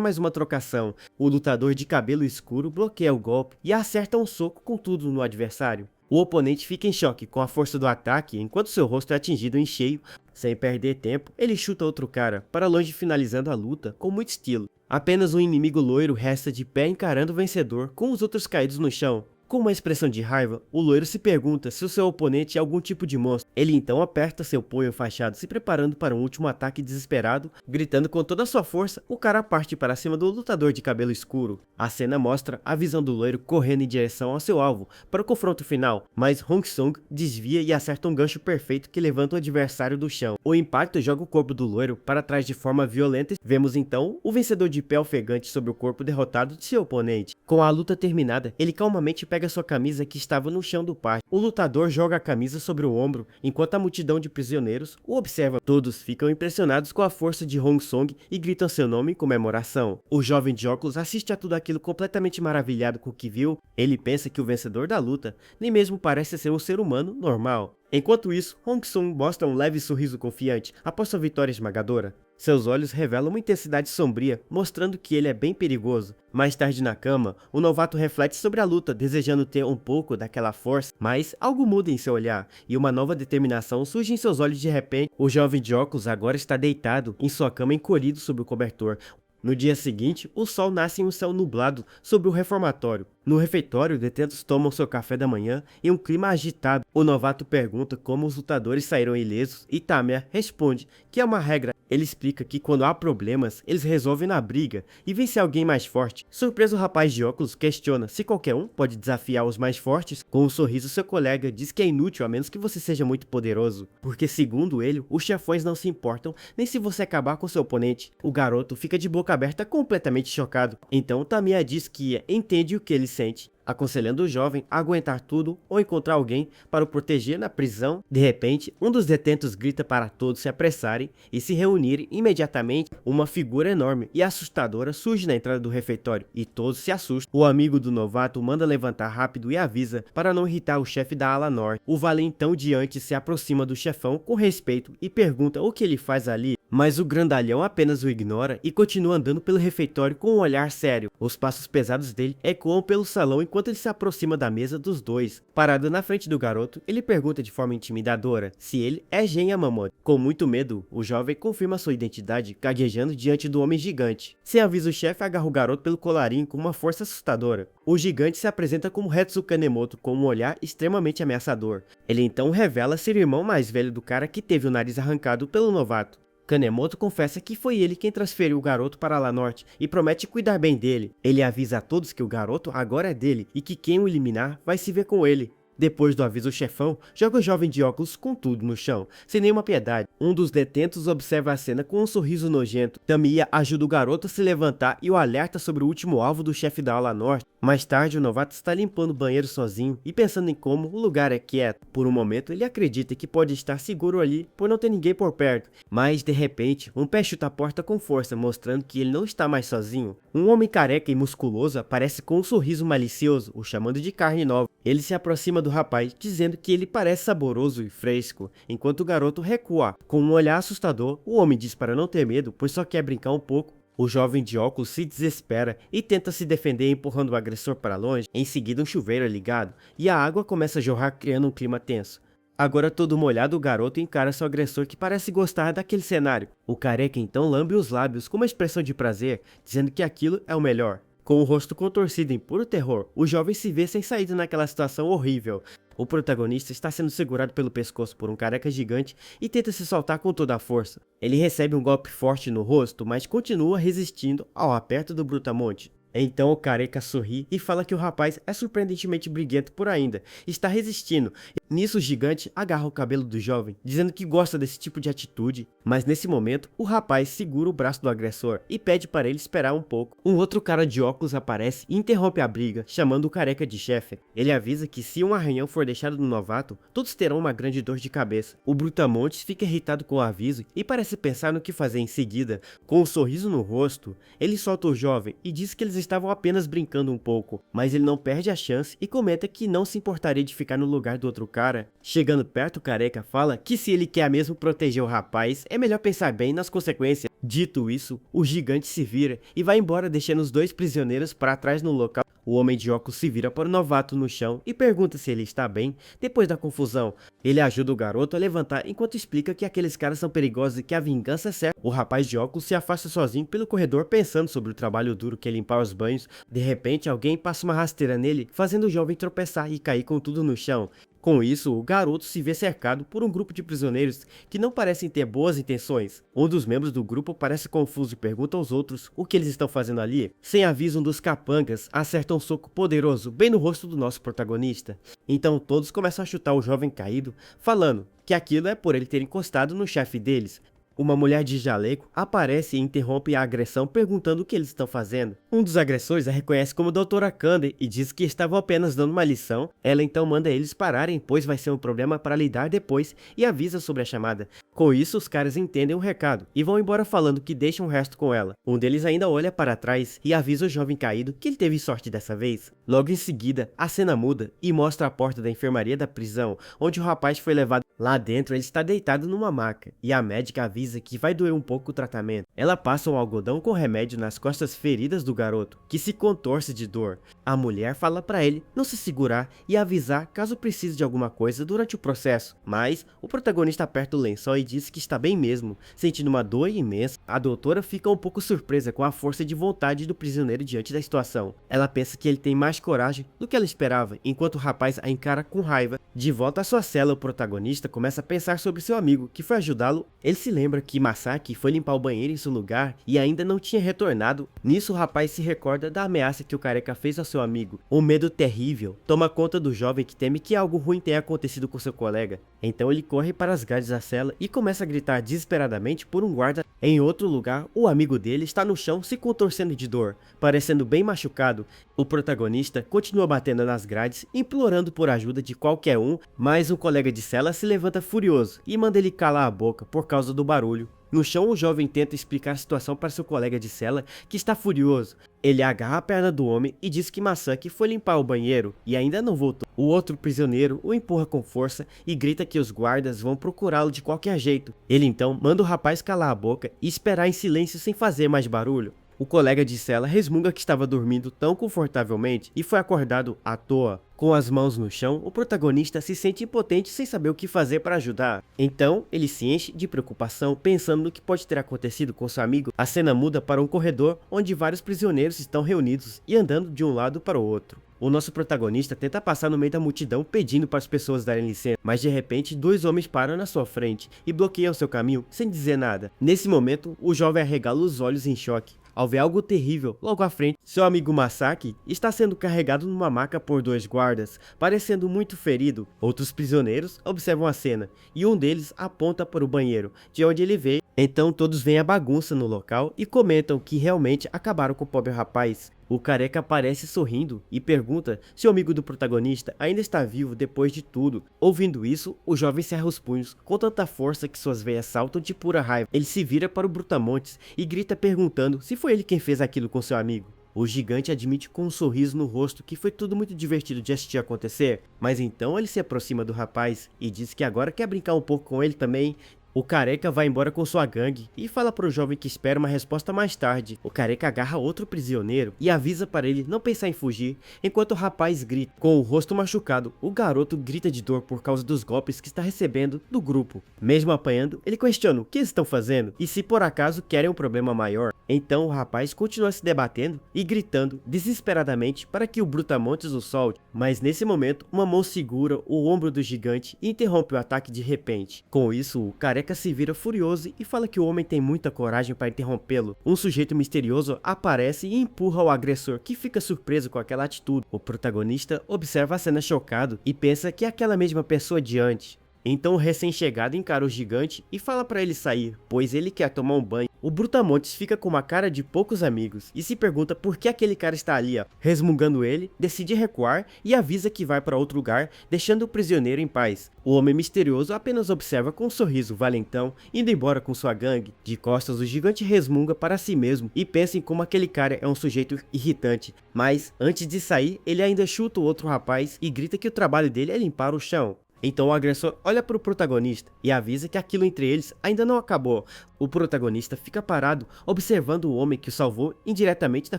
mais uma trocação. O lutador de cabelo escuro bloqueia o golpe e acerta um soco com tudo no adversário. O oponente fica em choque com a força do ataque enquanto seu rosto é atingido em cheio. Sem perder tempo, ele chuta outro cara para longe, finalizando a luta com muito estilo. Apenas um inimigo loiro resta de pé encarando o vencedor, com os outros caídos no chão. Com uma expressão de raiva, o loiro se pergunta se o seu oponente é algum tipo de monstro. Ele então aperta seu punho fachado, se preparando para um último ataque desesperado. Gritando com toda a sua força, o cara parte para cima do lutador de cabelo escuro. A cena mostra a visão do loiro correndo em direção ao seu alvo para o confronto final, mas Hong Song desvia e acerta um gancho perfeito que levanta o adversário do chão. O impacto joga o corpo do loiro para trás de forma violenta. Vemos então o vencedor de pé ofegante sobre o corpo derrotado de seu oponente. Com a luta terminada, ele calmamente pega sua camisa que estava no chão do pátio. O lutador joga a camisa sobre o ombro, enquanto a multidão de prisioneiros o observa. Todos ficam impressionados com a força de Hong Song e gritam seu nome em comemoração. O jovem de óculos assiste a tudo aquilo completamente maravilhado com o que viu. Ele pensa que o vencedor da luta nem mesmo parece ser um ser humano normal. Enquanto isso, Hong Song mostra um leve sorriso confiante após sua vitória esmagadora. Seus olhos revelam uma intensidade sombria, mostrando que ele é bem perigoso. Mais tarde na cama, o novato reflete sobre a luta, desejando ter um pouco daquela força, mas algo muda em seu olhar, e uma nova determinação surge em seus olhos de repente. O jovem de óculos agora está deitado em sua cama encolhido sob o cobertor. No dia seguinte, o sol nasce em um céu nublado sobre o reformatório. No refeitório, detentos tomam seu café da manhã em um clima agitado. O novato pergunta como os lutadores saíram ilesos e Tamea responde que é uma regra. Ele explica que quando há problemas, eles resolvem na briga e vence alguém mais forte. Surpreso, o rapaz de óculos questiona se qualquer um pode desafiar os mais fortes. Com um sorriso, seu colega diz que é inútil a menos que você seja muito poderoso, porque segundo ele, os chefões não se importam nem se você acabar com seu oponente. O garoto fica de boca aberta, completamente chocado. Então Tamea diz que entende o que ele sente, aconselhando o jovem a aguentar tudo ou encontrar alguém para o proteger na prisão. De repente, um dos detentos grita para todos se apressarem e se reunirem imediatamente. Uma figura enorme e assustadora surge na entrada do refeitório e todos se assustam. O amigo do novato manda levantar rápido e avisa para não irritar o chefe da ala norte. O valentão diante se aproxima do chefão com respeito e pergunta o que ele faz ali. Mas o grandalhão apenas o ignora e continua andando pelo refeitório com um olhar sério. Os passos pesados dele ecoam pelo salão enquanto ele se aproxima da mesa dos dois. Parado na frente do garoto, ele pergunta de forma intimidadora se ele é Gen Yamamoto. Com muito medo, o jovem confirma sua identidade, gaguejando diante do homem gigante. Sem aviso, o chefe agarra o garoto pelo colarinho com uma força assustadora. O gigante se apresenta como Hetsu Kanemoto com um olhar extremamente ameaçador. Ele então revela ser o irmão mais velho do cara que teve o nariz arrancado pelo novato. Kanemoto confessa que foi ele quem transferiu o garoto para a ala norte e promete cuidar bem dele. Ele avisa a todos que o garoto agora é dele e que quem o eliminar vai se ver com ele. Depois do aviso, o chefão joga o jovem de óculos com tudo no chão, sem nenhuma piedade. Um dos detentos observa a cena com um sorriso nojento. Tamea ajuda o garoto a se levantar e o alerta sobre o último alvo do chefe da ala norte. Mais tarde, o novato está limpando o banheiro sozinho e pensando em como o lugar é quieto. Por um momento, ele acredita que pode estar seguro ali por não ter ninguém por perto. Mas, de repente, um pé chuta a porta com força, mostrando que ele não está mais sozinho. Um homem careca e musculoso aparece com um sorriso malicioso, o chamando de carne nova. Ele se aproxima do rapaz, dizendo que ele parece saboroso e fresco, enquanto o garoto recua. Com um olhar assustador, o homem diz para não ter medo, pois só quer brincar um pouco. O jovem de óculos se desespera e tenta se defender empurrando o agressor para longe. Em seguida, um chuveiro é ligado e a água começa a jorrar, criando um clima tenso. Agora todo molhado, o garoto encara seu agressor que parece gostar daquele cenário. O careca então lambe os lábios com uma expressão de prazer, dizendo que aquilo é o melhor. Com o rosto contorcido em puro terror, o jovem se vê sem saída naquela situação horrível. O protagonista está sendo segurado pelo pescoço por um careca gigante e tenta se soltar com toda a força. Ele recebe um golpe forte no rosto, mas continua resistindo ao aperto do Brutamonte. Então o careca sorri e fala que o rapaz é surpreendentemente briguento por ainda, está resistindo. Nisso o gigante agarra o cabelo do jovem, dizendo que gosta desse tipo de atitude, mas nesse momento o rapaz segura o braço do agressor e pede para ele esperar um pouco. Um outro cara de óculos aparece e interrompe a briga, chamando o careca de chefe. Ele avisa que se um arranhão for deixado no novato, todos terão uma grande dor de cabeça. O Brutamontes fica irritado com o aviso e parece pensar no que fazer em seguida. Com um sorriso no rosto, ele solta o jovem e diz que eles estavam apenas brincando um pouco, mas ele não perde a chance e comenta que não se importaria de ficar no lugar do outro cara. Chegando perto, o careca fala que se ele quer mesmo proteger o rapaz, é melhor pensar bem nas consequências. Dito isso, o gigante se vira e vai embora, deixando os dois prisioneiros para trás no local. O homem de óculos se vira para o novato no chão e pergunta se ele está bem. Depois da confusão, ele ajuda o garoto a levantar enquanto explica que aqueles caras são perigosos e que a vingança é certa. O rapaz de óculos se afasta sozinho pelo corredor pensando sobre o trabalho duro que é limpar os banhos. De repente, alguém passa uma rasteira nele, fazendo o jovem tropeçar e cair com tudo no chão. Com isso, o garoto se vê cercado por um grupo de prisioneiros que não parecem ter boas intenções. Um dos membros do grupo parece confuso e pergunta aos outros o que eles estão fazendo ali. Sem aviso, um dos capangas acerta um soco poderoso bem no rosto do nosso protagonista. Então todos começam a chutar o jovem caído, falando que aquilo é por ele ter encostado no chefe deles. Uma mulher de jaleco aparece e interrompe a agressão perguntando o que eles estão fazendo. Um dos agressores a reconhece como Doutora Candy e diz que estavam apenas dando uma lição. Ela então manda eles pararem, pois vai ser um problema para lidar depois, e avisa sobre a chamada. Com isso, os caras entendem o recado e vão embora falando que deixam o resto com ela. Um deles ainda olha para trás e avisa o jovem caído que ele teve sorte dessa vez. Logo em seguida, a cena muda e mostra a porta da enfermaria da prisão, onde o rapaz foi levado. Lá dentro, ele está deitado numa maca e a médica avisa que vai doer um pouco o tratamento. Ela passa um algodão com remédio nas costas feridas do garoto, que se contorce de dor. A mulher fala para ele não se segurar e avisar caso precise de alguma coisa durante o processo, mas o protagonista aperta o lençol e diz que está bem mesmo, sentindo uma dor imensa. A doutora fica um pouco surpresa com a força de vontade do prisioneiro diante da situação. Ela pensa que ele tem mais coragem do que ela esperava, enquanto o rapaz a encara com raiva. De volta à sua cela, o protagonista começa a pensar sobre seu amigo, que foi ajudá-lo. Ele se lembra que Masaki foi limpar o banheiro em seu lugar e ainda não tinha retornado. Nisso, o rapaz se recorda da ameaça que o careca fez ao seu amigo. Um medo terrível toma conta do jovem, que teme que algo ruim tenha acontecido com seu colega. Então ele corre para as grades da cela e começa a gritar desesperadamente por um guarda. Em outro lugar, o amigo dele está no chão se contorcendo de dor, parecendo bem machucado. O protagonista continua batendo nas grades, implorando por ajuda de qualquer um, mas um colega de cela se levanta furioso e manda ele calar a boca por causa do barulho. No chão, o jovem tenta explicar a situação para seu colega de cela, que está furioso. Ele agarra a perna do homem e diz que Masaki foi limpar o banheiro e ainda não voltou. O outro prisioneiro o empurra com força e grita que os guardas vão procurá-lo de qualquer jeito. Ele então manda o rapaz calar a boca e esperar em silêncio sem fazer mais barulho. O colega de cela resmunga que estava dormindo tão confortavelmente e foi acordado à toa. Com as mãos no chão, o protagonista se sente impotente sem saber o que fazer para ajudar. Então, ele se enche de preocupação pensando no que pode ter acontecido com seu amigo. A cena muda para um corredor onde vários prisioneiros estão reunidos e andando de um lado para o outro. O nosso protagonista tenta passar no meio da multidão pedindo para as pessoas darem licença, mas de repente dois homens param na sua frente e bloqueiam seu caminho sem dizer nada. Nesse momento, o jovem arregala os olhos em choque ao ver algo terrível logo à frente. Seu amigo Masaki está sendo carregado numa maca por dois guardas, parecendo muito ferido. Outros prisioneiros observam a cena e um deles aponta para o banheiro, de onde ele veio. Então todos veem a bagunça no local e comentam que realmente acabaram com o pobre rapaz. O careca aparece sorrindo e pergunta se o amigo do protagonista ainda está vivo depois de tudo. Ouvindo isso, o jovem cerra os punhos com tanta força que suas veias saltam de pura raiva. Ele se vira para o Brutamontes e grita perguntando se foi ele quem fez aquilo com seu amigo. O gigante admite com um sorriso no rosto que foi tudo muito divertido de assistir acontecer, mas então ele se aproxima do rapaz e diz que agora quer brincar um pouco com ele também. O careca vai embora com sua gangue e fala para o jovem que espera uma resposta mais tarde. O careca agarra outro prisioneiro e avisa para ele não pensar em fugir, enquanto o rapaz grita. Com o rosto machucado, o garoto grita de dor por causa dos golpes que está recebendo do grupo. Mesmo apanhando, ele questiona o que estão fazendo e se por acaso querem um problema maior. Então o rapaz continua se debatendo e gritando desesperadamente para que o Brutamontes o solte, mas nesse momento uma mão segura o ombro do gigante e interrompe o ataque de repente. Com isso, o careca se vira furioso e fala que o homem tem muita coragem para interrompê-lo. Um sujeito misterioso aparece e empurra o agressor, que fica surpreso com aquela atitude. O protagonista observa a cena chocado e pensa que é aquela mesma pessoa de antes. Então o recém-chegado encara o gigante e fala para ele sair, pois ele quer tomar um banho. O Brutamontes fica com uma cara de poucos amigos e se pergunta por que aquele cara está ali. Resmungando ele, decide recuar e avisa que vai para outro lugar, deixando o prisioneiro em paz. O homem misterioso apenas observa com um sorriso valentão, indo embora com sua gangue. De costas, o gigante resmunga para si mesmo e pensa em como aquele cara é um sujeito irritante. Mas, antes de sair, ele ainda chuta o outro rapaz e grita que o trabalho dele é limpar o chão. Então o agressor olha para o protagonista e avisa que aquilo entre eles ainda não acabou. O protagonista fica parado, observando o homem que o salvou indiretamente da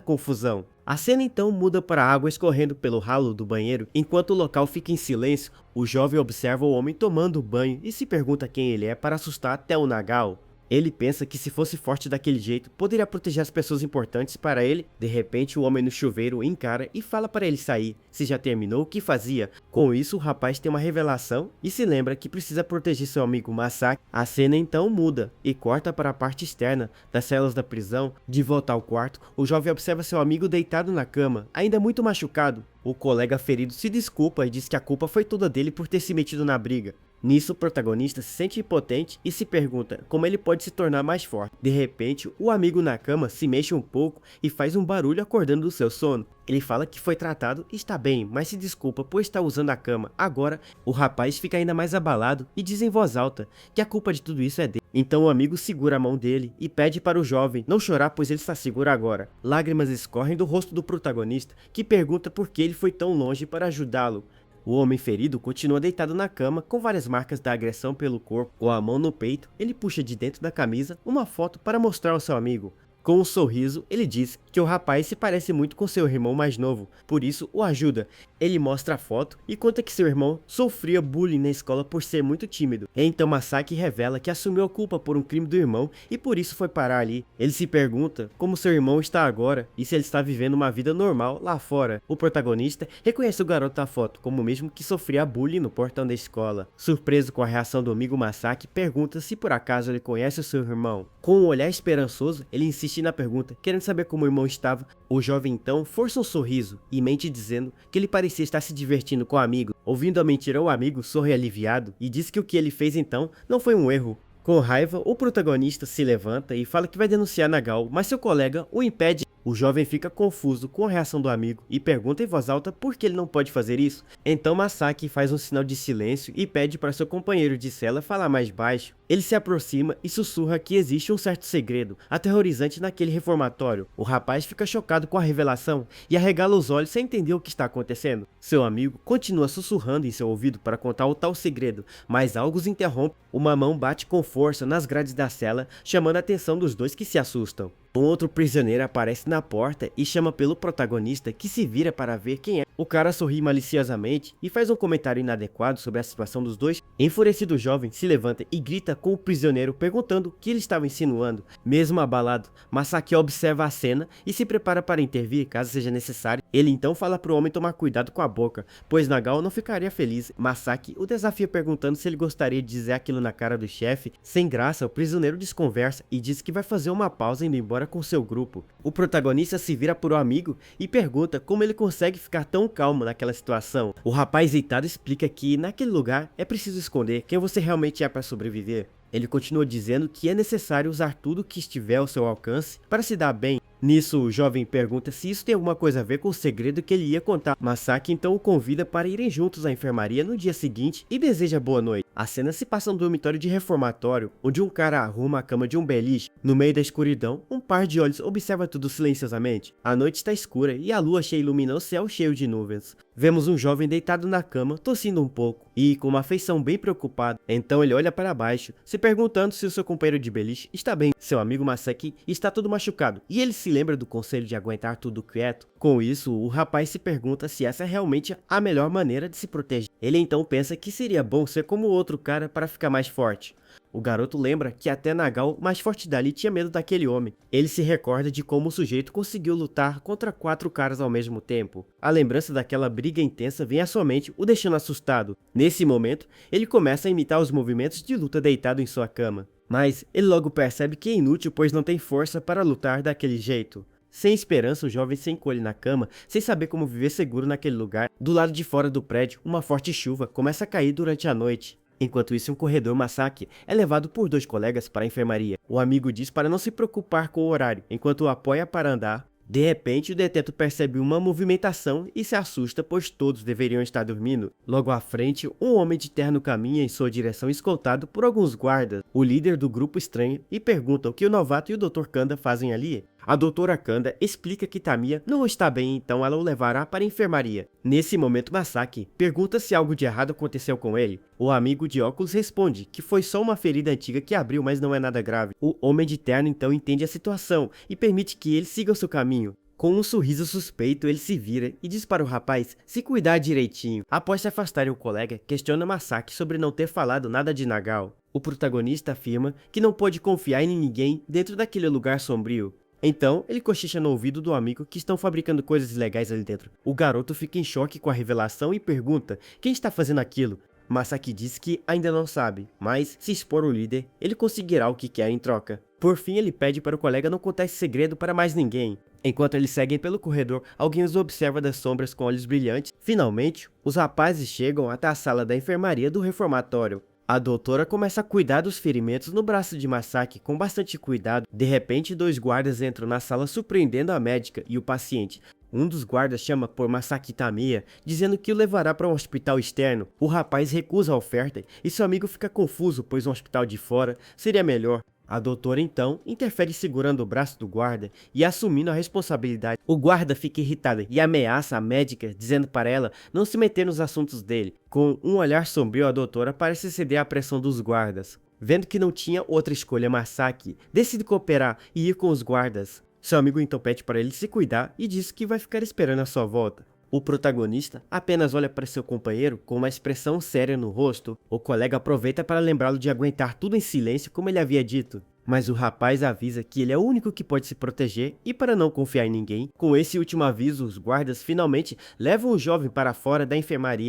confusão. A cena então muda para a água escorrendo pelo ralo do banheiro. Enquanto o local fica em silêncio, o jovem observa o homem tomando banho e se pergunta quem ele é para assustar até o Nagal. Ele pensa que se fosse forte daquele jeito, poderia proteger as pessoas importantes para ele. De repente, o homem no chuveiro o encara e fala para ele sair. Se já terminou, o que fazia? Com isso, o rapaz tem uma revelação e se lembra que precisa proteger seu amigo Masaki. A cena então muda e corta para a parte externa das celas da prisão. De volta ao quarto, o jovem observa seu amigo deitado na cama, ainda muito machucado. O colega ferido se desculpa e diz que a culpa foi toda dele por ter se metido na briga. Nisso, o protagonista se sente impotente e se pergunta como ele pode se tornar mais forte. De repente, o amigo na cama se mexe um pouco e faz um barulho acordando do seu sono. Ele fala que foi tratado e está bem, mas se desculpa por estar usando a cama. Agora, o rapaz fica ainda mais abalado e diz em voz alta que a culpa de tudo isso é dele. Então o amigo segura a mão dele e pede para o jovem não chorar, pois ele está seguro agora. Lágrimas escorrem do rosto do protagonista, que pergunta por que ele foi tão longe para ajudá-lo. O homem ferido continua deitado na cama com várias marcas da agressão pelo corpo. Com a mão no peito, ele puxa de dentro da camisa uma foto para mostrar ao seu amigo. Com um sorriso, ele diz que o rapaz se parece muito com seu irmão mais novo, por isso o ajuda. Ele mostra a foto e conta que seu irmão sofria bullying na escola por ser muito tímido. Então Masaki revela que assumiu a culpa por um crime do irmão e por isso foi parar ali. Ele se pergunta como seu irmão está agora e se ele está vivendo uma vida normal lá fora. O protagonista reconhece o garoto da foto como o mesmo que sofria bullying no portão da escola. Surpreso com a reação do amigo Masaki, pergunta se por acaso ele conhece o seu irmão. Com um olhar esperançoso, ele insiste na pergunta, querendo saber como o irmão estava. O jovem então força um sorriso e mente dizendo que ele parecia estar se divertindo com o amigo. Ouvindo a mentira, o amigo sorri aliviado e diz que o que ele fez então não foi um erro. Com raiva, o protagonista se levanta e fala que vai denunciar Nagal, mas seu colega o impede. O jovem fica confuso com a reação do amigo e pergunta em voz alta por que ele não pode fazer isso. Então Masaki faz um sinal de silêncio e pede para seu companheiro de cela falar mais baixo. Ele se aproxima e sussurra que existe um certo segredo aterrorizante naquele reformatório. O rapaz fica chocado com a revelação e arregala os olhos sem entender o que está acontecendo. Seu amigo continua sussurrando em seu ouvido para contar o tal segredo, mas algo os interrompe. Uma mão bate com força nas grades da cela, chamando a atenção dos dois, que se assustam. Um outro prisioneiro aparece na porta e chama pelo protagonista, que se vira para ver quem é. O cara sorri maliciosamente e faz um comentário inadequado sobre a situação dos dois. Enfurecido, o jovem se levanta e grita com o prisioneiro, perguntando o que ele estava insinuando. Mesmo abalado, Masaki observa a cena e se prepara para intervir caso seja necessário. Ele então fala para o homem tomar cuidado com a boca, pois Nagal não ficaria feliz. Masaki o desafia perguntando se ele gostaria de dizer aquilo na cara do chefe. Sem graça, o prisioneiro desconversa e diz que vai fazer uma pausa indo embora com seu grupo. O protagonista se vira para o amigo e pergunta como ele consegue ficar tão calmo naquela situação. O rapaz irritado explica que naquele lugar é preciso esconder quem você realmente é para sobreviver. Ele continua dizendo que é necessário usar tudo que estiver ao seu alcance para se dar bem. Nisso, o jovem pergunta se isso tem alguma coisa a ver com o segredo que ele ia contar. Masaki então o convida para irem juntos à enfermaria no dia seguinte e deseja boa noite. A cena se passa no dormitório de reformatório, onde um cara arruma a cama de um beliche. No meio da escuridão, um par de olhos observa tudo silenciosamente. A noite está escura e a lua cheia ilumina o céu cheio de nuvens. Vemos um jovem deitado na cama, tossindo um pouco, e com uma feição bem preocupada. Então ele olha para baixo, se perguntando se o seu companheiro de beliche está bem. Seu amigo Masaki está todo machucado, e ele se lembra do conselho de aguentar tudo quieto. Com isso, o rapaz se pergunta se essa é realmente a melhor maneira de se proteger. Ele então pensa que seria bom ser como o outro cara para ficar mais forte. O garoto lembra que até Nagao, mais forte dali, tinha medo daquele homem. Ele se recorda de como o sujeito conseguiu lutar contra 4 caras ao mesmo tempo. A lembrança daquela briga intensa vem à sua mente, o deixando assustado. Nesse momento, ele começa a imitar os movimentos de luta deitado em sua cama. Mas ele logo percebe que é inútil, pois não tem força para lutar daquele jeito. Sem esperança, o jovem se encolhe na cama, sem saber como viver seguro naquele lugar. Do lado de fora do prédio, uma forte chuva começa a cair durante a noite. Enquanto isso, um corredor Masaki é levado por 2 colegas para a enfermaria. O amigo diz para não se preocupar com o horário, enquanto o apoia para andar. De repente, o detento percebe uma movimentação e se assusta, pois todos deveriam estar dormindo. Logo à frente, um homem de terno caminha em sua direção escoltado por alguns guardas. O líder do grupo estranha e pergunta o que o novato e o Dr. Kanda fazem ali. A doutora Kanda explica que Tamiya não está bem, então ela o levará para a enfermaria. Nesse momento, Masaki pergunta se algo de errado aconteceu com ele. O amigo de óculos responde que foi só uma ferida antiga que abriu, mas não é nada grave. O homem de terno então entende a situação e permite que ele siga o seu caminho. Com um sorriso suspeito, ele se vira e diz para o rapaz se cuidar direitinho. Após se afastarem, o colega questiona Masaki sobre não ter falado nada de Nagao. O protagonista afirma que não pode confiar em ninguém dentro daquele lugar sombrio. Então, ele cochicha no ouvido do amigo que estão fabricando coisas ilegais ali dentro. O garoto fica em choque com a revelação e pergunta quem está fazendo aquilo. Masaki diz que ainda não sabe, mas se expor ao líder, ele conseguirá o que quer em troca. Por fim, ele pede para o colega não contar esse segredo para mais ninguém. Enquanto eles seguem pelo corredor, alguém os observa das sombras com olhos brilhantes. Finalmente, os rapazes chegam até a sala da enfermaria do reformatório. A doutora começa a cuidar dos ferimentos no braço de Masaki com bastante cuidado. De repente, 2 guardas entram na sala surpreendendo a médica e o paciente. Um dos guardas chama por Masaki Tamiya, dizendo que o levará para um hospital externo. O rapaz recusa a oferta e seu amigo fica confuso, pois um hospital de fora seria melhor. A doutora então interfere segurando o braço do guarda e assumindo a responsabilidade. O guarda fica irritado e ameaça a médica, dizendo para ela não se meter nos assuntos dele. Com um olhar sombrio, a doutora parece ceder à pressão dos guardas. Vendo que não tinha outra escolha, Masaki decide cooperar e ir com os guardas. Seu amigo então pede para ele se cuidar e diz que vai ficar esperando a sua volta. O protagonista apenas olha para seu companheiro com uma expressão séria no rosto. O colega aproveita para lembrá-lo de aguentar tudo em silêncio como ele havia dito. Mas o rapaz avisa que ele é o único que pode se proteger e para não confiar em ninguém. Com esse último aviso, os guardas finalmente levam o jovem para fora da enfermaria.